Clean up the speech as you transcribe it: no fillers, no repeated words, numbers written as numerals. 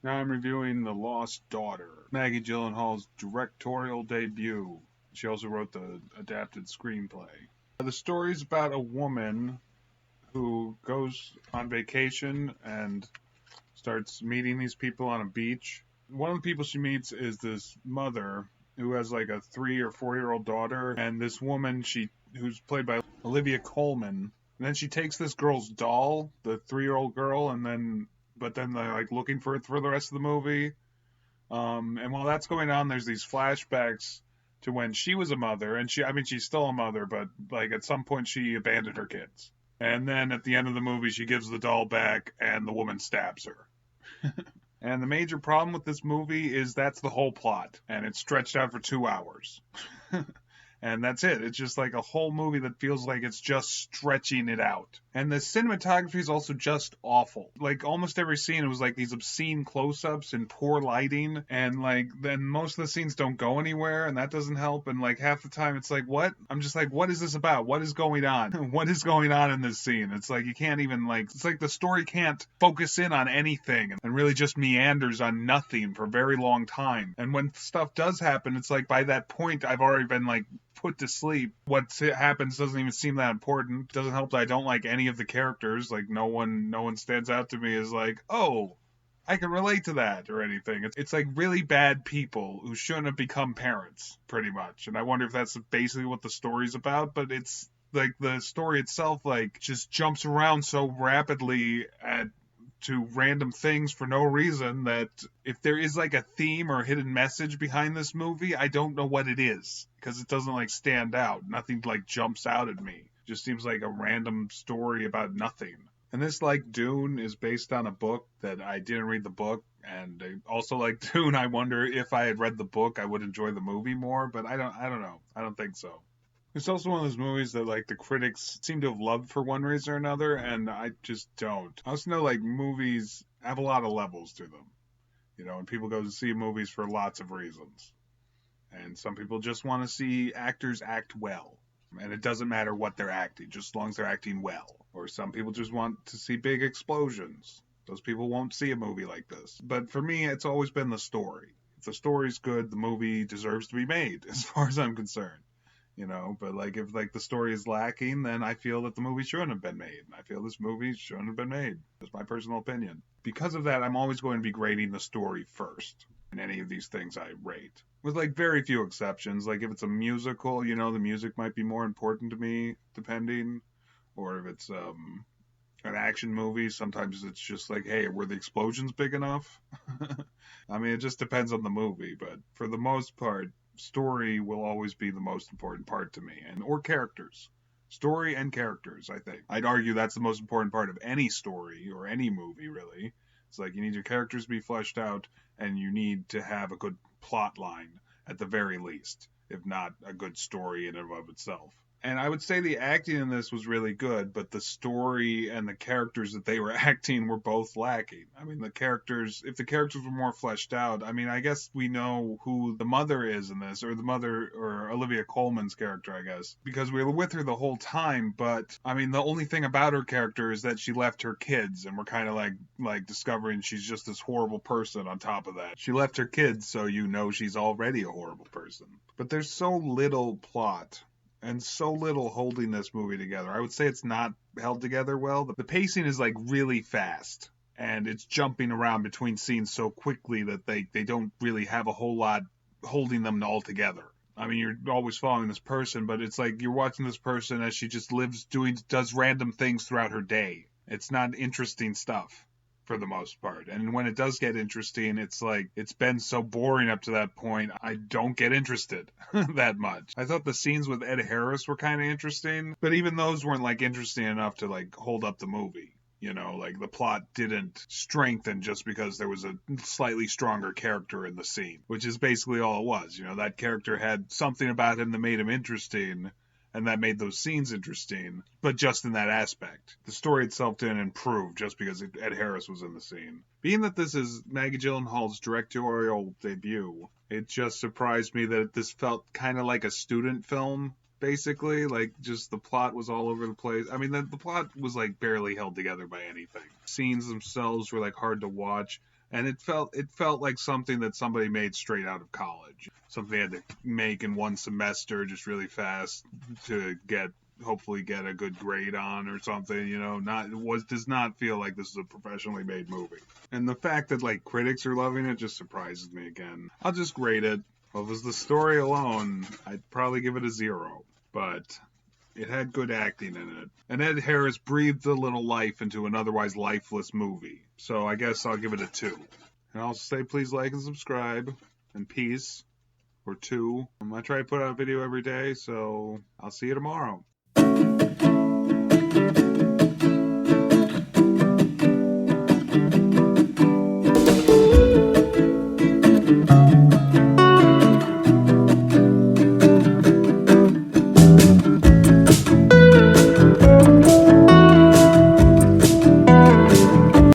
Now I'm reviewing The Lost Daughter, Maggie Gyllenhaal's directorial debut. She also wrote the adapted screenplay. The story is about a woman who goes on vacation and starts meeting these people on a beach. One of the people she meets is this mother who has like a 3 or 4 year old daughter, and this woman who's played by Olivia Colman. And then she takes this girl's doll, the 3 year old girl, but then they're like looking for it for the rest of the movie. And while that's going on, there's these flashbacks to when she was a mother, and she's still a mother, but like at some point she abandoned her kids. And then at the end of the movie, she gives the doll back, and the woman stabs her. And the major problem with this movie is that's the whole plot, and it's stretched out for 2 hours. And that's it. It's just like a whole movie that feels like it's just stretching it out. And the cinematography is also just awful. Like almost every scene, it was like these obscene close-ups and poor lighting. And like then most of the scenes don't go anywhere, and that doesn't help. And like half the time, it's like, what? I'm just like, what is this about? What is going on? What is going on in this scene? It's like you can't even like. It's like the story can't focus in on anything and really just meanders on nothing for a very long time. And when stuff does happen, it's like by that point, I've already been like put to sleep. What happens doesn't even seem that important. Doesn't help that I don't like any of the characters. Like no one stands out to me as like, oh, I can relate to that or anything. It's like really bad people who shouldn't have become parents, pretty much. And I wonder if that's basically what the story's about. But it's like the story itself like just jumps around so rapidly to random things for no reason that if there is like a theme or a hidden message behind this movie, I don't know what it is because it doesn't like stand out. Nothing like jumps out at me. It just seems like a random story about nothing. And this, like Dune, is based on a book that I didn't read the book. And also like Dune, I wonder if I had read the book, I would enjoy the movie more. But I don't know. I don't think so. It's also one of those movies that like the critics seem to have loved for one reason or another, and I just don't. I also know like movies have a lot of levels to them, and people go to see movies for lots of reasons. And some people just want to see actors act well. And it doesn't matter what they're acting, just as long as they're acting well. Or some people just want to see big explosions. Those people won't see a movie like this. But for me, it's always been the story. If the story's good, the movie deserves to be made, as far as I'm concerned. But like if like the story is lacking, then I feel that the movie shouldn't have been made. I feel this movie shouldn't have been made. That's my personal opinion. Because of that, I'm always going to be grading the story first in any of these things I rate. With like very few exceptions. Like if it's a musical, the music might be more important to me, depending. Or if it's an action movie, sometimes it's just like, hey, were the explosions big enough? I mean, it just depends on the movie, but for the most part, story will always be the most important part to me, or characters. Story and characters, I think. I'd argue that's the most important part of any story or any movie, really. It's like you need your characters to be fleshed out, and you need to have a good plot line at the very least, if not a good story in and of itself. And I would say the acting in this was really good, but the story and the characters that they were acting were both lacking. I mean, if the characters were more fleshed out, I mean, I guess we know who the mother is in this, or the mother, or Olivia Colman's character, I guess, because we were with her the whole time. But I mean, the only thing about her character is that she left her kids, and we're kind of like discovering she's just this horrible person on top of that. She left her kids, so she's already a horrible person. But there's so little plot and so little holding this movie together. I would say it's not held together well. The pacing is like really fast, and it's jumping around between scenes so quickly that they don't really have a whole lot holding them all together. I mean, you're always following this person, but it's like you're watching this person as she just does random things throughout her day. It's not interesting stuff for the most part. And when it does get interesting, it's like it's been so boring up to that point, I don't get interested that much. I thought the scenes with Ed Harris were kind of interesting, but even those weren't like interesting enough to like hold up the movie. Like the plot didn't strengthen just because there was a slightly stronger character in the scene, which is basically all it was. That character had something about him that made him interesting, and that made those scenes interesting, but just in that aspect. The story itself didn't improve just because Ed Harris was in the scene. Being that this is Maggie Gyllenhaal's directorial debut, it just surprised me that this felt kind of like a student film, basically. Like, just the plot was all over the place. I mean, the plot was, like, barely held together by anything. Scenes themselves were, like, hard to watch. And it felt like something that somebody made straight out of college. Something they had to make in one semester just really fast to hopefully get a good grade on or something, does not feel like this is a professionally made movie. And the fact that like critics are loving it just surprises me again. I'll just grade it. Well, if it was the story alone, I'd probably give it a 0. But it had good acting in it. And Ed Harris breathed a little life into an otherwise lifeless movie. So I guess I'll give it a 2. And I'll say please like and subscribe. And peace. Or 2. I try to put out a video every day, so I'll see you tomorrow.